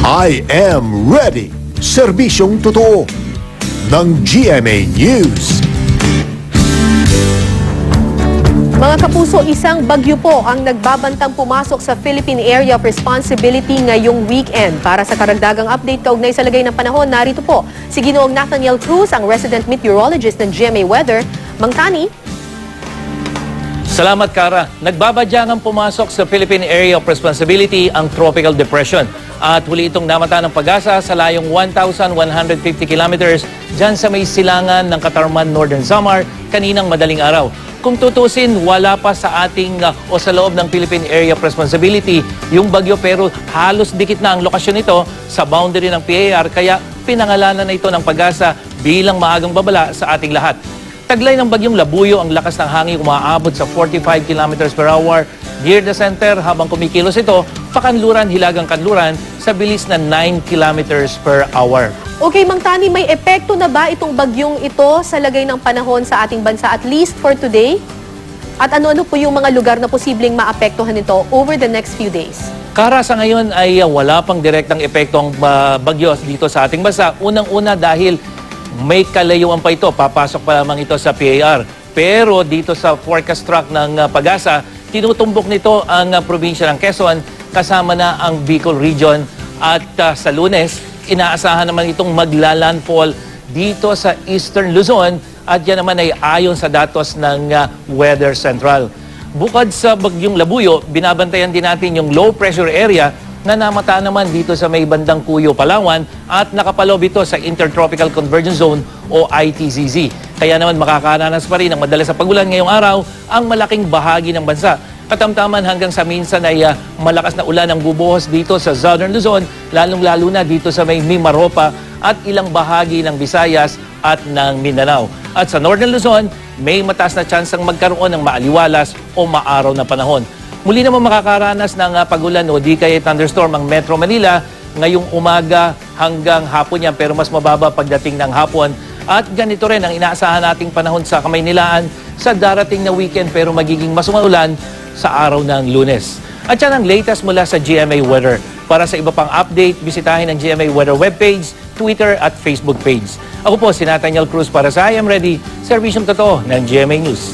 I am ready. Serbisyong totoo ng GMA News. Mga kapuso, isang bagyo po ang nagbabantang pumasok sa Philippine Area of Responsibility ngayong weekend. Para sa karagdagang update kaugnay sa lagay ng panahon, narito po si Ginoong Nathaniel Cruz, ang resident meteorologist ng GMA Weather. Mang Tani. Salamat, Kara. Nagbabadyang pumasok sa Philippine Area of Responsibility ang Tropical Depression. At huli itong namata ng pag-asa sa layong 1,150 kilometers dyan sa may silangan ng Katarman, Northern Samar kaninang madaling araw. Kung tutusin, wala pa sa ating o sa loob ng Philippine Area of Responsibility yung bagyo, pero halos dikit na ang lokasyon nito sa boundary ng PAR, kaya pinangalanan na ito ng pag-asa bilang maagang babala sa ating lahat. Taglay ng bagyong Labuyo, ang lakas ng hangin umaabot sa 45 km per hour near the center habang kumikilos ito pakanluran, hilagang kanluran sa bilis na 9 km per hour. Okay, Mang Tani, may epekto na ba itong bagyong ito sa lagay ng panahon sa ating bansa, at least for today? At ano-ano po yung mga lugar na posibleng maapektuhan nito over the next few days? Kara, sa ngayon ay wala pang direktang epekto ang bagyo dito sa ating bansa. Unang-una dahil may kalayuan pa ito, papasok pa lamang ito sa PAR. Pero dito sa forecast track ng pag-asa, tinutumbok nito ang probinsya ng Quezon, kasama na ang Bicol Region. At sa Lunes, inaasahan naman itong maglalandfall dito sa Eastern Luzon, at yan naman ay ayon sa datos ng Weather Central. Bukod sa bagyong Labuyo, binabantayan din natin yung low pressure area na namata naman dito sa may bandang Cuyo, Palawan, at nakapalob ito sa Intertropical Convergence Zone o ITCZ. Kaya naman makakaranas pa rin ng madalas sa pagulan ngayong araw ang malaking bahagi ng bansa. Katamtaman hanggang sa minsan ay malakas na ulan ang bubuhos dito sa Southern Luzon, lalong-lalo na dito sa may Mimaropa at ilang bahagi ng Visayas at ng Mindanao. At sa Northern Luzon, may mataas na tsansang magkaroon ng maaliwalas o maaraw na panahon. Muli naman makakaranas ng pagulan o di kaya thunderstorm ang Metro Manila ngayong umaga hanggang hapon yan, pero mas mababa pagdating ng hapon. At ganito rin ang inaasahan nating panahon sa Kamaynilaan sa darating na weekend, pero magiging mas umulan sa araw ng Lunes. At yan ang latest mula sa GMA Weather. Para sa iba pang update, bisitahin ang GMA Weather webpage, Twitter at Facebook page. Ako po si Nathaniel Cruz para sa I Am Ready, serbisyong totoo ng GMA News.